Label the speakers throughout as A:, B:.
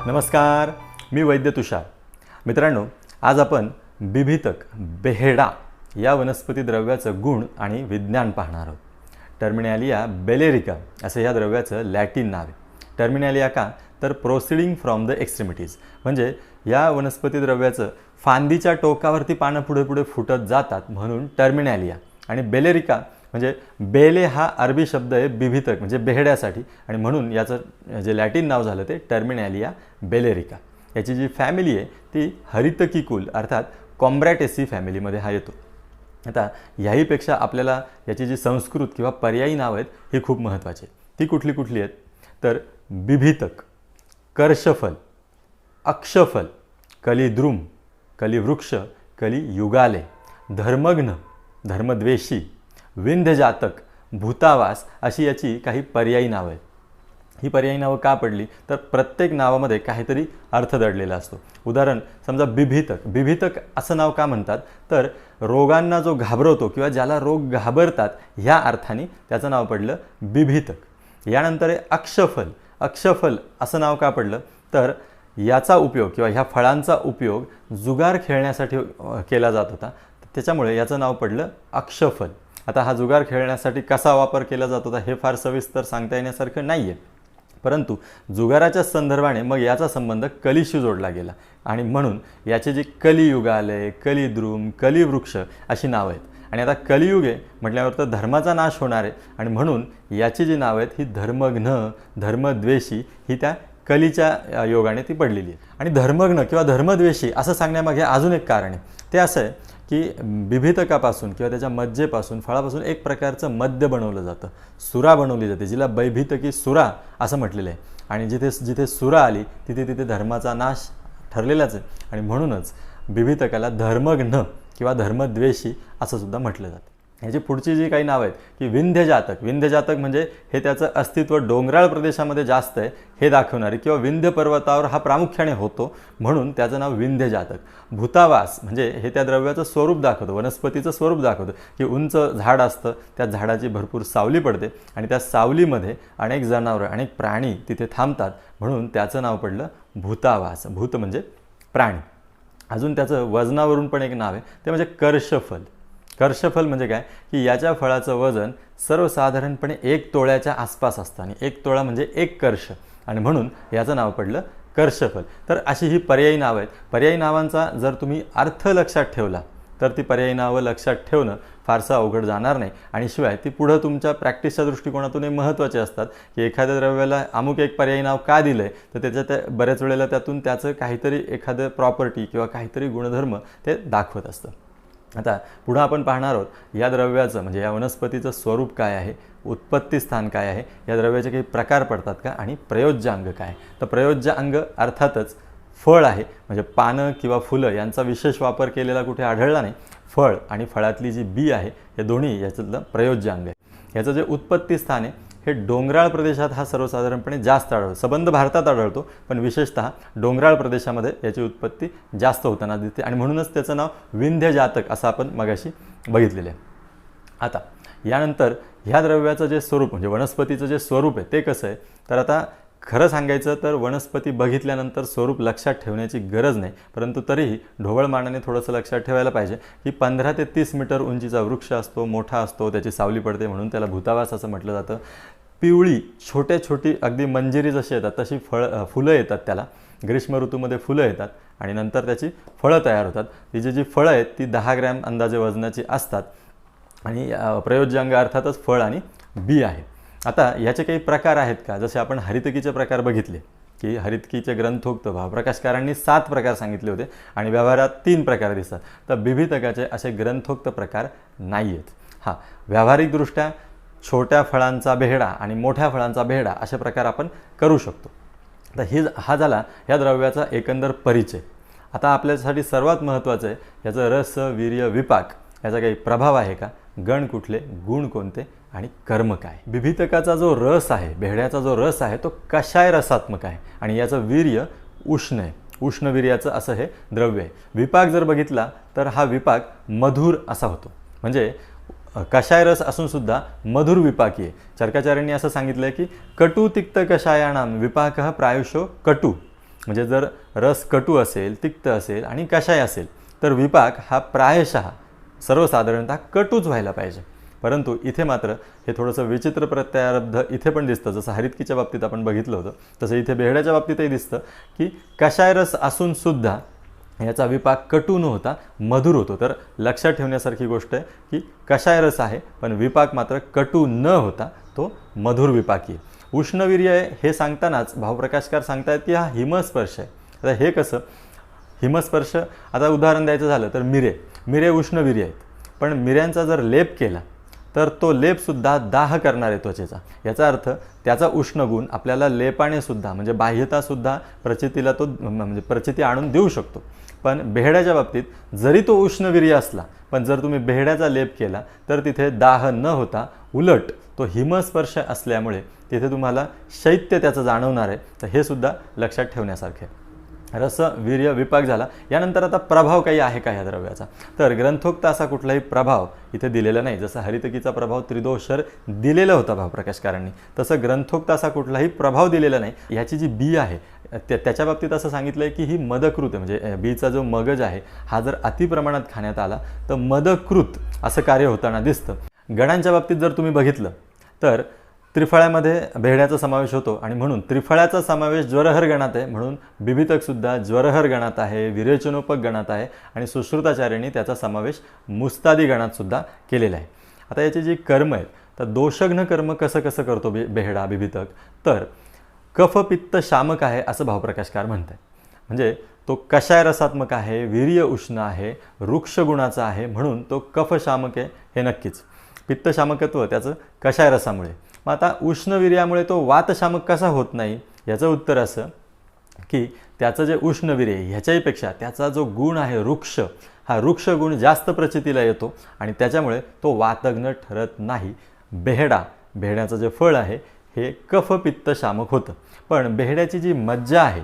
A: नमस्कार, मी वैद्य तुषार. मित्रांनो, आज आपण बिभितक बेहेडा या वनस्पती द्रव्याचं गुण आणि विज्ञान पाहणार आहोत. टर्मिनॅलिया बेलेरिका असं या द्रव्याचं लॅटिन नाव आहे. टर्मिनॅलिया का तर प्रोसिडिंग फ्रॉम द एक्स्ट्रीमिटीज, म्हणजे या वनस्पती द्रव्याचं फांदीच्या टोकावरती पानं पुढे पुढे फुटत जातात म्हणून टर्मिनॅलिया. आणि बेलेरिका म्हणजे बेले हा अरबी शब्द आहे बिभितक म्हणजे बेहड्यासाठी, आणि म्हणून याचं जे लॅटिन नाव झालं ते टर्मिनॅलिया बेलेरिका. याची जी फॅमिली आहे ती हरितकी अर्थात कॉम्ब्रॅटेसी फॅमिलीमध्ये हा येतो. आता याहीपेक्षा आपल्याला याची जी संस्कृत किंवा पर्यायी नावं आहेत ही खूप महत्त्वाची आहेत. ती कुठली कुठली आहेत तर बिभितक, कर्षफल, अक्षफल, कलिद्रुम, कलिवृक्ष, कलियुगाले, धर्मघ्न, धर्मद्वेषी, विंध्यजातक, भूतावास अशी याची काही पर्यायी नावं आहेत. ही पर्यायी नावं का पडली तर प्रत्येक नावामध्ये काहीतरी अर्थ दडलेला असतो. उदाहरण समजा बिभितक. बिभितक असं नाव का म्हणतात तर रोगांना जो घाबरवतो किंवा ज्याला रोग घाबरतात ह्या अर्थाने त्याचं नाव पडलं बिभितक. यानंतर आहे अक्षफल. अक्षफल असं नाव का पडलं तर याचा उपयोग किंवा ह्या फळांचा उपयोग जुगार खेळण्यासाठी केला जात होता, त्याच्यामुळे याचं नाव पडलं अक्षफल. आता हा जुगार खेळण्यासाठी कसा वापर केला जात होता हे फार सविस्तर सांगता येण्यासारखं नाही आहे, परंतु जुगाराच्या संदर्भाने मग याचा संबंध कलीशी जोडला गेला आणि म्हणून याचे जे कलियुगालय, कलिद्रुम, कलिवृक्ष अशी नावं आहेत. आणि आता कलियुग आहे म्हटल्यावर तर धर्माचा नाश होणार आहे, आणि म्हणून याची जी नावं आहेत ही धर्मघ्न, धर्मद्वेषी ही त्या कलीच्या योगाने ती पडलेली आहे. आणि धर्मघ्न किंवा धर्मद्वेषी असं सांगण्यामागे अजून एक कारण आहे. ते असं आहे की बिभितकापासून किंवा त्याच्या मज्जेपासून, फळापासून एक प्रकारचं मद्य बनवलं जातं, सुरा बनवली जाते, जिला बैभितकी सुरा असं म्हटलेलं आहे. आणि जिथे जिथे सुरा आली तिथे तिथे धर्माचा नाश ठरलेलाच आहे, आणि म्हणूनच बिभितकाला धर्मघ्न किंवा धर्मद्वेषी असं सुद्धा म्हटलं जातं. ह्याची पुढची जी काही नावं आहेत की विंध्यजातक. विंध्यजातक म्हणजे हे त्याचं अस्तित्व डोंगराळ प्रदेशामध्ये जास्त आहे हे दाखवणारी, किंवा विंध्य पर्वतावर हा प्रामुख्याने होतो म्हणून त्याचं नाव विंध्यजातक. भूतावास म्हणजे हे त्या द्रव्याचं स्वरूप दाखवतं, वनस्पतीचं स्वरूप दाखवतं की उंच झाड असतं, त्या झाडाची भरपूर सावली पडते आणि त्या सावलीमध्ये अनेक जनावरं, अनेक प्राणी तिथे थांबतात म्हणून त्याचं नाव पडलं भूतावास. भूत म्हणजे प्राणी. अजून त्याचं वजनावरून पण एक नाव आहे ते म्हणजे कर्षफल. कर्षफल म्हणजे काय की याच्या फळाचं वजन सर्वसाधारणपणे 1 तोळ्याच्या आसपास असतं, आणि 1 तोळा म्हणजे 1 कर्ष, आणि म्हणून याचं नाव पडलं कर्षफल. तर अशी ही पर्यायी नावं आहेत. पर्यायी नावांचा जर तुम्ही अर्थ लक्षात ठेवला तर ती पर्यायी नावं लक्षात ठेवणं फारसं अवघड जाणार नाही, आणि शिवाय ती पुढं तुमच्या प्रॅक्टिसच्या दृष्टिकोनातून महत्त्वाचे असतात की एखाद्या द्रव्याला अमुक एक पर्यायी नाव का दिलं आहे तर त्याच्यात बऱ्याच वेळेला त्यातून त्याचं काहीतरी एखादं प्रॉपर्टी किंवा काहीतरी गुणधर्म ते दाखवत असतं. आता पुढं आपण पाहणार आहोत या द्रव्याचं म्हणजे या वनस्पतीचं स्वरूप काय आहे, उत्पत्ती स्थान काय आहे, या द्रव्याचे काही प्रकार पडतात का, आणि प्रयोज्य अंग काय. तर प्रयोज्य अंग अर्थातच फळ आहे, म्हणजे पानं किंवा फुलं यांचा विशेष वापर केलेला कुठे आढळला नाही. फळ आणि फळातली जी बी आहे हे दोन्ही याच्यातलं प्रयोज्य अंग आहे. याचं जे उत्पत्ती स्थान आहे हे डोंगराळ प्रदेशात हा सर्वसाधारणपणे जास्त आढळतो. सबंध भारतात आढळतो, पण विशेषतः डोंगराळ प्रदेशामध्ये याची उत्पत्ती जास्त होताना दिसते, आणि म्हणूनच त्याचं नाव विंध्यजातक असं आपण मगाशी बघितलेलं आहे. आता यानंतर ह्या द्रव्याचं जे स्वरूप म्हणजे वनस्पतीचं जे स्वरूप आहे ते कसं आहे तर आता खरं सांगायचं तर वनस्पती बघितल्यानंतर स्वरूप लक्षात ठेवण्याची गरज नाही, परंतु तरीही ढोबळमानाने थोडंसं लक्षात ठेवायला पाहिजे की 15 ते 30 मीटर उंचीचा वृक्ष असतो, मोठा असतो, त्याची सावली पडते म्हणून त्याला भूतावास असं म्हटलं जातं. पिवळी छोटी अगदी मंजिरी जशी येतात तशी फुलं येतात त्याला. ग्रीष्म ऋतूमध्ये फुलं येतात आणि नंतर त्याची फळं तयार होतात. तिची जी फळं आहेत ती 10 ग्रॅम अंदाजे वजनाची असतात, आणि प्रयोज्य अंग अर्थातच फळ आणि बी आहे. आता याचे काही प्रकार आहेत का, जसे आपण हरितकीचे प्रकार बघितले की हरितकीचे ग्रंथोक्त भावप्रकाशकारांनी 7 प्रकार सांगितले होते आणि व्यवहारात 3 प्रकार दिसतात. तर बिभितकाचे असे ग्रंथोक्त प्रकार नाही आहेत. हां, व्यावहारिकदृष्ट्या छोट्या फळांचा बेहडा आणि मोठ्या फळांचा बेहडा असे प्रकार आपण करू शकतो. तर हा झाला ह्या द्रव्याचा एकंदर परिचय. आता आपल्यासाठी सर्वात महत्त्वाचं आहे याचं रस, वीर्य, विपाक याचा काही प्रभाव आहे का, गण कुठले, गुण कोणते आणि कर्म काय. बिभितकाचा जो रस आहे, बेहड्याचा जो रस आहे तो कशाय रसात्मक आहे आणि याचं वीर्य उष्ण आहे. उष्णवीर्याचं असं हे द्रव्य आहे. विपाक जर बघितला तर हा विपाक मधुर असा होतो. म्हणजे कषाय रस असून सुद्धा मधुर विपाकी आहे. चरकाचार्यांनी असं सांगितलं आहे की कटू तिक्त कषायाणाम विपाकः प्रायुषो कटू. म्हणजे जर रस कटू असेल, तिक्त असेल आणि कषाय असेल तर विपाक हा प्रायशः सर्वसाधारणतः कटूच व्हायला पाहिजे. परंतु इथे मात्र हे थोडंसं विचित्र प्रत्यारब्ध इथे पण दिसतं. जसं हरितकीच्या बाबतीत आपण बघितलं होतं तसं इथे बेहड्याच्या बाबतीतही दिसतं की कषाय रस असून सुद्धा याचा विपाक कटू न होता मधुर होतो. तर लक्षात ठेवण्यासारखी गोष्ट आहे की कषाय रस आहे पण विपाक मात्र कटू न होता तो मधुर विपाकी आहे. उष्णवीर्य आहे हे सांगतानाच भावप्रकाशकार सांगतायत की हा हिमस्पर्श आहे. आता हे कसं हिमस्पर्श, आता उदाहरण द्यायचं झालं तर मिरे उष्णवीर्य आहेत, पण मिऱ्यांचा जर लेप केला तर तो लेपसुद्धा दाह करणार आहे त्वचेचा. याचा अर्थ त्याचा उष्णगुण आपल्याला लेपाने सुद्धा म्हणजे बाह्यतासुद्धा प्रचितीला तो म्हणजे प्रचिती आणून देऊ शकतो. पण बेहड्याच्या बाबतीत जरी तो उष्णवीर्य असला पण जर तुम्ही बेहड्याचा लेप केला तर तिथे दाह न होता उलट तो हिमस्पर्श असल्यामुळे तिथे तुम्हाला शैत्य त्याचं जाणवणार आहे. तर हे सुद्धा लक्षात ठेवण्यासारखे. रस वीर्य विपाक झाला. यानंतर आता प्रभाव काही आहे का ह्या द्रव्याचा, तर ग्रंथोक्त असा कुठलाही प्रभाव इथे दिलेला नाही. जसं हरितकीचा प्रभाव त्रिदोषर दिलेला होता भावप्रकाशकारांनी, तसं ग्रंथोक्त असा कुठलाही प्रभाव दिलेला नाही. ह्याची जी बी आहे त्याच्या बाबतीत असं सांगितलं आहे की ही मदकृत आहे. म्हणजे बीचा जो मगज आहे हा जर अतिप्रमाणात खाण्यात आला तर मदकृत असं कार्य होताना दिसतं. गणांच्या बाबतीत जर तुम्ही बघितलं तर त्रिफळ्यामध्ये बेहड्याचा समावेश होतो आणि म्हणून त्रिफळ्याचा समावेश ज्वरहर गणात आहे, म्हणून बिभितकसुद्धा ज्वरहर गणात आहे, विरेचनोपक गणात आहे आणि सुश्रुताचार्यांनी त्याचा समावेश मुस्तादी गणातसुद्धा केलेला आहे. आता याची जी कर्म आहेत तर दोषघ्न कर्म कसं कसं करतो बेहडा बिभितक, तर कफ पित्त शामक आहे असं भावप्रकाशकार म्हणतात. म्हणजे तो कषाय रसात्मक आहे, वीर्य उष्ण आहे, वृक्ष गुणाचा आहे, म्हणून तो कफ शामक आहे हे नक्कीच. पित्तशामकत्व त्याचं कषाय रसामुळे. मग आता उष्णवीर्यामुळे तो वातशामक कसा होत नाही, याचं उत्तर असं की त्याचं जे उष्णवीर्य आहे ह्याच्याहीपेक्षा त्याचा जो गुण आहे वृक्ष, हा वृक्ष गुण जास्त प्रचितीला येतो आणि त्याच्यामुळे तो वातघ्न ठरत नाही. बेहड्याचं जे फळ आहे हे कफ पित्त शामक होतं. पण बेहड्याची जी मज्जा आहे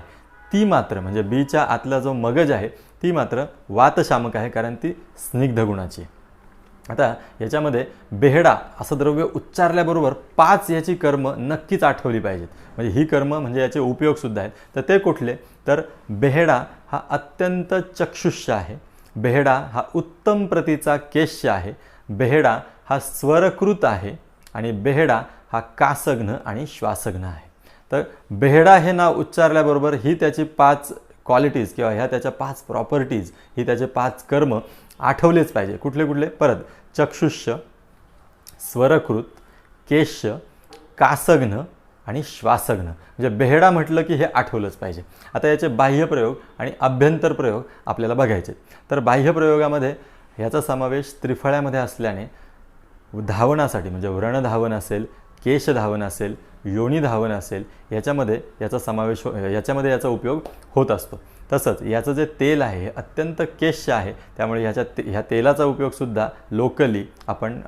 A: ती मात्र म्हणजे बीच्या आतला जो मगज आहे ती मात्र वातशामक आहे, कारण ती स्निग्ध गुणाची आहे. आता याच्यामध्ये बेहडा असं द्रव्य उच्चारल्याबरोबर 5 याची कर्म नक्कीच आठवली पाहिजेत. म्हणजे ही कर्म म्हणजे याचे उपयोगसुद्धा आहेत. तर ते कुठले, तर बेहडा हा अत्यंत चक्षुष्य आहे, बेहडा हा उत्तम प्रतीचा केश्य आहे, बेहडा हा स्वरकृत आहे आणि बेहडा हा कासघ्न आणि श्वासघ्न आहे. तर बेहडा हे नाव उच्चारल्याबरोबर ही त्याची 5 क्वालिटीज किंवा ह्या त्याच्या 5 प्रॉपर्टीज, ही त्याचे 5 कर्म आठवलेच पाहिजे. कुठले कुठले, परत चक्षुष्य, स्वरकृत, केश्य, कासघ्न आणि श्वासघ्न. म्हणजे बेहडा म्हटलं की हे आठवलंच पाहिजे. आता याचे बाह्यप्रयोग आणि अभ्यंतर प्रयोग आपल्याला बघायचे. तर बाह्यप्रयोगामध्ये ह्याचा समावेश त्रिफळ्यामध्ये असल्याने धावनासाठी म्हणजे व्रणधावन असेल, केश धावन असेल, योनी धावन असेल, याच्यामध्ये याचा उपयोग होत असतो. तसंच याचं जे तेल आहे हे अत्यंत केश्य आहे, त्यामुळे ह्या तेलाचा उपयोगसुद्धा लोकली आपण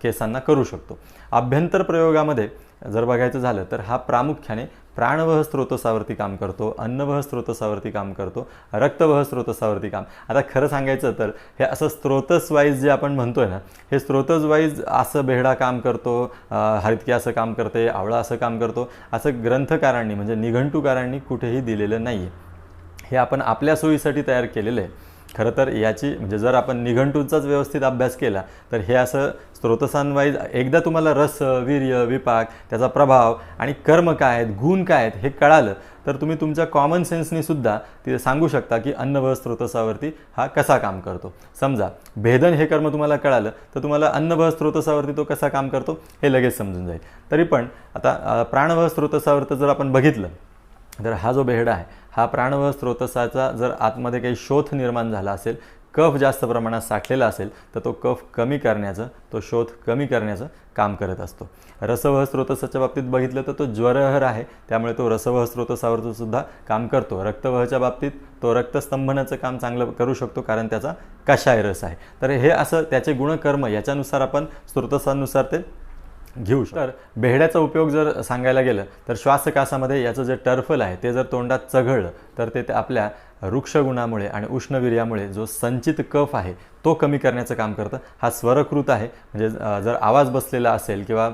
A: केसांना करू शकतो. अभ्यंतर प्रयोगामध्ये जर बघायचं झालं तर हा प्रामुख्याने प्राणवह स्रोतसावरती काम करतो, अन्नवह स्रोतसावरती काम करतो, रक्तवह स्रोतसावरती काम. आता खरं सांगायचं तर हे असं स्रोतस वाईज जे आपण म्हणतोय ना, हे स्रोतस वाईज असं बेहडा काम करतो, हरितकी असं काम करते, आवळा असं काम करतो, असं ग्रंथकारांनी म्हणजे निघंटुकारांनी कुठेही दिलेलं नाही आहे. हे आपण आपल्या सोयीसाठी तयार केलेलं आहे. खरं तर याची म्हणजे जर आपण निघंटूंचाच व्यवस्थित अभ्यास केला तर हे असं स्रोतसांवाईज एकदा तुम्हाला रस, वीर्य, विपाक, त्याचा प्रभाव आणि कर्म काय आहेत, गुण काय आहेत हे कळालं तर तुम्ही तुमच्या कॉमन सेन्सनी सुद्धा तिथे सांगू शकता की अन्नवह स्रोतसावरती हा कसा काम करतो. समजा भेदन हे कर्म तुम्हाला कळालं तर तुम्हाला अन्नवह स्रोतसावरती तो कसा काम करतो हे लगेच समजून जाईल. तरी पण आता प्राणवह स्रोतसावरती जर आपण बघितलं तर हा जो बेहडा आहे हा प्राणवह स्रोतसाचा जर आतमध्ये काही शोथ निर्माण झाला असेल, कफ जास्त प्रमाणात साठलेला असेल तर तो कफ कमी करण्याचं, तो शोथ कमी करण्याचं काम करत असतो. रसवह स्रोतसाच्या बाबतीत बघितलं तर तो ज्वरहर आहे, त्यामुळे तो रसवह स्रोतसावर सुद्धा काम करतो. रक्तवहच्या बाबतीत तो रक्तस्तंभनाचं काम चांगलं करू शकतो, कारण त्याचा कषाय रस आहे. तर हे असं त्याचे गुणकर्म याच्यानुसार आपण स्रोतसांनुसार ते घेऊ शकतो. तर बेहड्याचा उपयोग जर सांगायला गेलं तर श्वासकासामध्ये याचं जे टर्फल आहे ते जर तोंडात चघळलं तर ते आपल्या वृक्षगुणामुळे आणि उष्णवीर्यामुळे जो संचित कफ आहे तो कमी करण्याचं काम करतं. हा स्वरकृत आहे, म्हणजे जर आवाज बसलेला असेल किंवा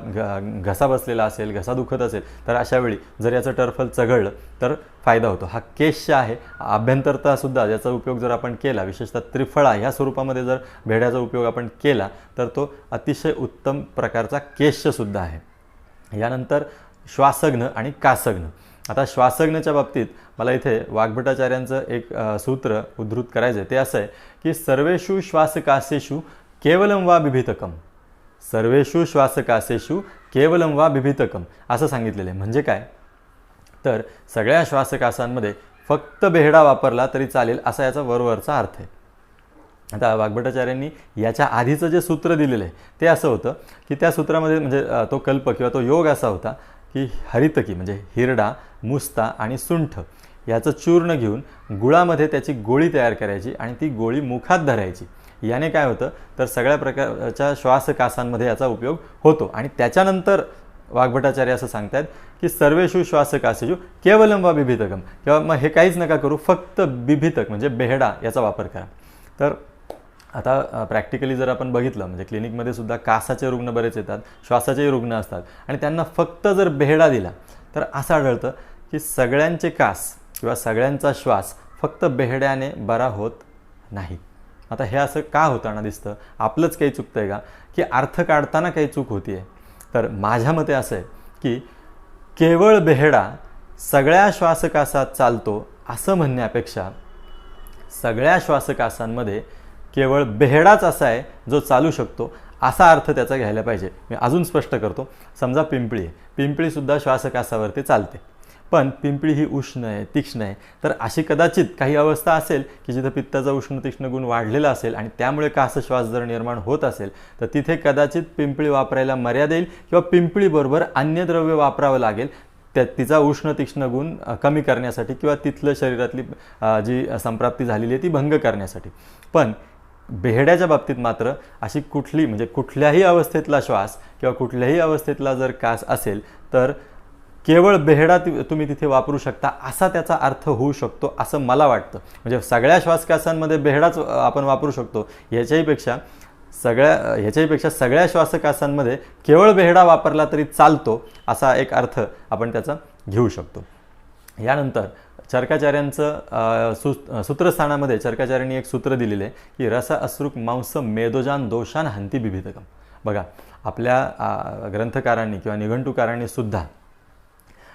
A: घसा बसलेला असेल, घसा दुखत असेल, तर अशा वेळी जर याचं टर्फल चघळलं तर फायदा होतो. हा केश्य आहे, अभ्यंतरतासुद्धा ज्याचा उपयोग जर आपण केला, विशेषतः त्रिफळा ह्या स्वरूपामध्ये जर भेड्याचा उपयोग आपण केला तर तो अतिशय उत्तम प्रकारचा केश्यसुद्धा आहे. यानंतर श्वासघ्न आणि कासघ्न. आता श्वासघ्नच्या बाबतीत मला इथे वाग्भटाचार्यांचं एक सूत्र उद्धृत करायचं आहे. ते असं आहे की सर्वेषु श्वासकासेषु केवलं वा बिभितकम, सर्वेषु श्वासकासेषु केवलं वा बिभितकम असं सांगितलेलं आहे. म्हणजे काय, तर सगळ्या श्वासकासांमध्ये फक्त बेहडा वापरला तरी चालेल असा याचा वरवरचा अर्थ आहे. आता वाग्भटाचार्यांनी याच्या आधीचं जे सूत्र दिलेलं आहे ते असं होतं की त्या सूत्रामध्ये म्हणजे तो कल्प किंवा तो योग असा होता की हरितकी म्हणजे हिरडा, मुस्ता आणि सुंठ याचं चूर्ण घेऊन गुळामध्ये त्याची गोळी तयार करायची आणि ती गोळी मुखात धरायची. याने काय होतं तर सगळ्या प्रकारच्या श्वासकासांमध्ये याचा उपयोग होतो. आणि त्याच्यानंतर वाग्भटाचार्य असं सांगतात की सर्वेषु श्वासकासेषु केवलं वा बिभितकम, किंवा मग हे काहीच नका करू, फक्त बिभितक म्हणजे बेहडा याचा वापर करा. तर आता प्रॅक्टिकली जर आपण बघितलं म्हणजे क्लिनिकमध्ये सुद्धा कासाचे रुग्ण बरेच येतात, श्वासाचेही रुग्ण असतात, आणि त्यांना फक्त जर बेहडा दिला तर असं आढळतं की सगळ्यांचे कास किंवा सगळ्यांचा श्वास फक्त बेहड्याने बरा होत नाही. आता हे असं का होताना दिसतं? आपलंच काही चुकतं आहे का, की अर्थ काढताना काही चूक होती आहे? तर माझ्या मते असं आहे की केवळ बेहडा सगळ्या श्वासकासात चालतो असं म्हणण्यापेक्षा सगळ्या श्वासकासांमध्ये केवळ बेहडाच असा आहे जो चालू शकतो असा अर्थ त्याचा घ्यायला पाहिजे. मी अजून स्पष्ट करतो. समजा पिंपळी आहे, पिंपळीसुद्धा श्वासकासावरती चालते, पण पिंपळी ही उष्ण आहे, तीक्ष्ण आहे. तर अशी कदाचित काही अवस्था असेल की जिथं पित्ताचा उष्ण तीक्ष्ण गुण वाढलेला असेल आणि त्यामुळे कासश्वास जर निर्माण होत असेल तर तिथे कदाचित पिंपळी वापरायला मर्यादा येईल किंवा पिंपळीबरोबर अन्य द्रव्य वापरावं लागेल तिचा उष्ण तीक्ष्ण गुण कमी करण्यासाठी किंवा तिथलं शरीरातली जी संप्राप्ती झालेली आहे ती भंग करण्यासाठी. पण बेहड्याच्या बाबतीत मात्र अशी कुठली म्हणजे कुठल्याही अवस्थेतला श्वास किंवा कुठल्याही अवस्थेतला जर कास असेल तर केवळ बेहडा तुम्ही तिथे वापरू शकता असा त्याचा अर्थ होऊ शकतो असं मला वाटतं. म्हणजे सगळ्या श्वासकासांमध्ये बेहडाच आपण वापरू शकतो ह्याच्याहीपेक्षा सगळ्या श्वासकासांमध्ये केवळ बेहडा वापरला तरी चालतो असा एक अर्थ आपण त्याचा घेऊ शकतो. यानंतर चरकाचार्यांचं सूत्रस्थानामध्ये चरकाचार्यांनी एक सूत्र दिलेलं आहे की रस अश्रुक मांस मेदोजान दोषान हंती बिभितकम. बघा, आपल्या ग्रंथकारांनी किंवा निघंटुकारांनी सुद्धा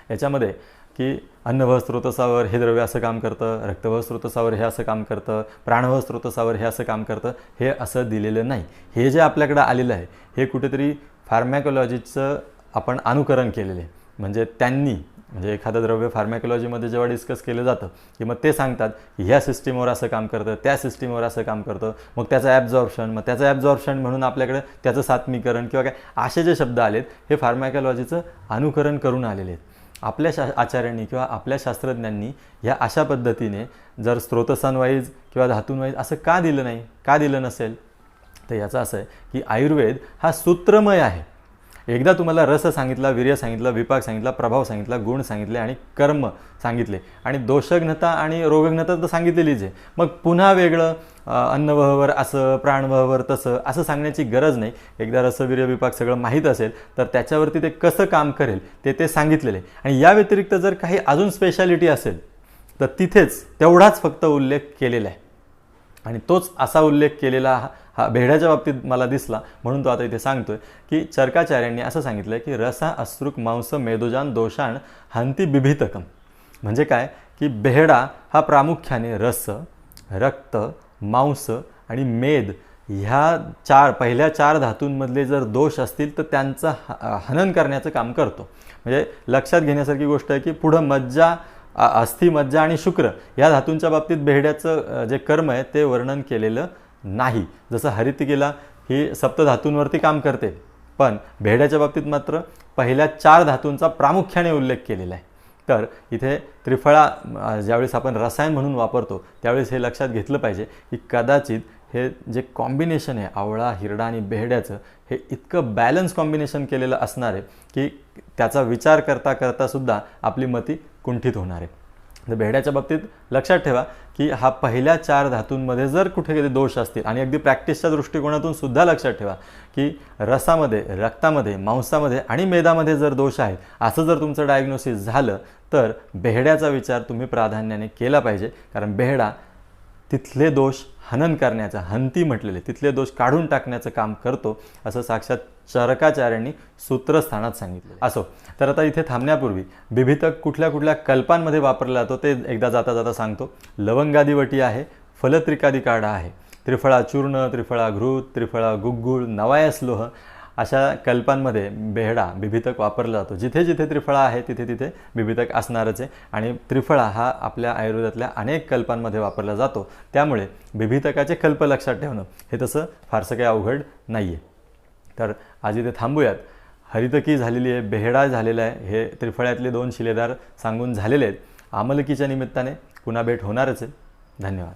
A: याच्यामध्ये की अन्नवह स्रोतसावर हे द्रव्य असं काम करतं, रक्तवह स्रोतसावर हे असं काम करतं, प्राणवह स्रोतसावर हे असं काम करतं, हे असं दिलेलं नाही. हे जे आपल्याकडं आलेलं आहे हे कुठेतरी फार्मॅकोलॉजीचं आपण अनुकरण केलेलं आहे. म्हणजे त्यांनी म्हणजे एखादं द्रव्य फार्मॅकोलॉजीमध्ये जेव्हा डिस्कस केलं जातं की मग ते सांगतात ह्या सिस्टीमवर असं काम करतं, त्या सिस्टीमवर असं काम करतं, मग त्याचं ॲब्झॉर्प्शन, मग त्याचं ॲब्झॉर्प्शन म्हणून आपल्याकडे त्याचं सात्मीकरण किंवा काय असे जे शब्द आलेत हे फार्मॅकोलॉजीचं अनुकरण करून आलेले आहेत. आपल्या आचार्यांनी किंवा आपल्या शास्त्रज्ञांनी ह्या अशा पद्धतीने जर स्रोतसांवाईज किंवा धातूंवाईज असं का दिलं नाही, का दिलं नसेल? तर याचं असं आहे की आयुर्वेद हा सूत्रमय आहे. एकदा तुम्हाला रस सांगितला, वीर्य सांगितलं, विपाक सांगितला, प्रभाव सांगितला, गुण सांगितले आणि कर्म सांगितले आणि दोषघ्नता आणि रोगघ्नता तर सांगितलेलीच आहे. मग पुन्हा वेगळं अन्नवहवर असं, प्राणवहवर तसं असं सांगण्याची गरज नाही. एकदा रस, वीर्य, विपाक सगळं माहीत असेल तर त्याच्यावरती ते कसं काम करेल ते सांगितलेलं आहे. आणि या व्यतिरिक्त जर काही अजून स्पेशालिटी असेल तर तिथेच तेवढाच फक्त उल्लेख केलेला आहे. आणि तोच असा उल्लेख केलेला हा बेहड्याच्या बाबतीत मला दिसला, म्हणून तो आता इथे सांगतोय की चरकाचार्यांनी असं सांगितलं की रसा अश्रुक मांस मेदोजान दोषान हंती बिभितकम. म्हणजे काय की बेहडा हा प्रामुख्याने रस, रक्त, मांस आणि मेद ह्या पहिल्या चार धातूंमधले जर दोष असतील तर त्यांचं हनन करण्याचं काम करतो. म्हणजे लक्षात घेण्यासारखी गोष्ट आहे की पुढं मज्जा, अस्थि, मज्जा आणि शुक्र या धातूंच्या बाबतीत बेहड्याचं जे कर्म आहे ते वर्णन केलेलं नाही. जसं हरितकीला ही सप्तधातूंवरती काम करते, पण बेहड्याच्या बाबतीत मात्र पहिल्या चार धातूंचा प्रामुख्याने उल्लेख केलेला आहे. तर इथे त्रिफळा ज्यावेळेस आपण रसायन म्हणून वापरतो त्यावेळेस हे लक्षात घेतलं पाहिजे की कदाचित हे जे कॉम्बिनेशन आहे आवळा, हिरडा आणि बेहड्याचं हे इतकं बॅलन्स कॉम्बिनेशन केलेलं असणार आहे की त्याचा विचार करता करता सुद्धा आपली मती कुंठित होणार आहे. तर बेहड्याच्या बाबतीत लक्षात ठेवा की हा पहिल्या 4 धातूंमध्ये जर कुठे कधी दोष असतील, आणि अगदी प्रॅक्टिसच्या दृष्टिकोनातून सुद्धा लक्षात ठेवा की रसामध्ये, रक्तामध्ये, मांसामध्ये आणि मेदामध्ये जर दोष आहेत असं जर तुमचं डायग्नोसिस झालं तर बेहड्याचा विचार तुम्ही प्राधान्याने केला पाहिजे. कारण बेहडा तिथले दोष हनन करण्याचं, हंती म्हटलेले तिथले दोष काढून टाकण्याचं काम करतो असं साक्षात चरकाचार्यांनी सूत्रस्थानात सांगितलं. असो, तर आता इथे थांबण्यापूर्वी बिभितक कुठल्या कुठल्या कल्पांमध्ये वापरला जातो ते एकदा जाता जाता सांगतो. लवंगादिवटी आहे, फलत्रिकादी काढा आहे, त्रिफळा चूर्ण, त्रिफळा घृत, त्रिफळा गुग्गुळ, नवायस लोह अशा कल्पांमध्ये बेहडा बिभितक वापरला जातो. जिथे जिथे त्रिफळा आहे तिथे तिथे बिभितक असणारच आहे. आणि त्रिफळा हा आपल्या आयुर्वेदातल्या अनेक कल्पांमध्ये वापरला जातो. त्यामुळे बिभितकाचे कल्प लक्षात ठेवणं हे तसं फारसं काही अवघड नाही आहे. तर आज इथे थांबूयात. हरितकी झालेली आहे, बेहडा झालेला आहे, हे त्रिफळ्यातले 2 शिलेदार सांगून झालेले आहेत. आमलकीच्या निमित्ताने पुन्हा भेट होणारच आहे. धन्यवाद.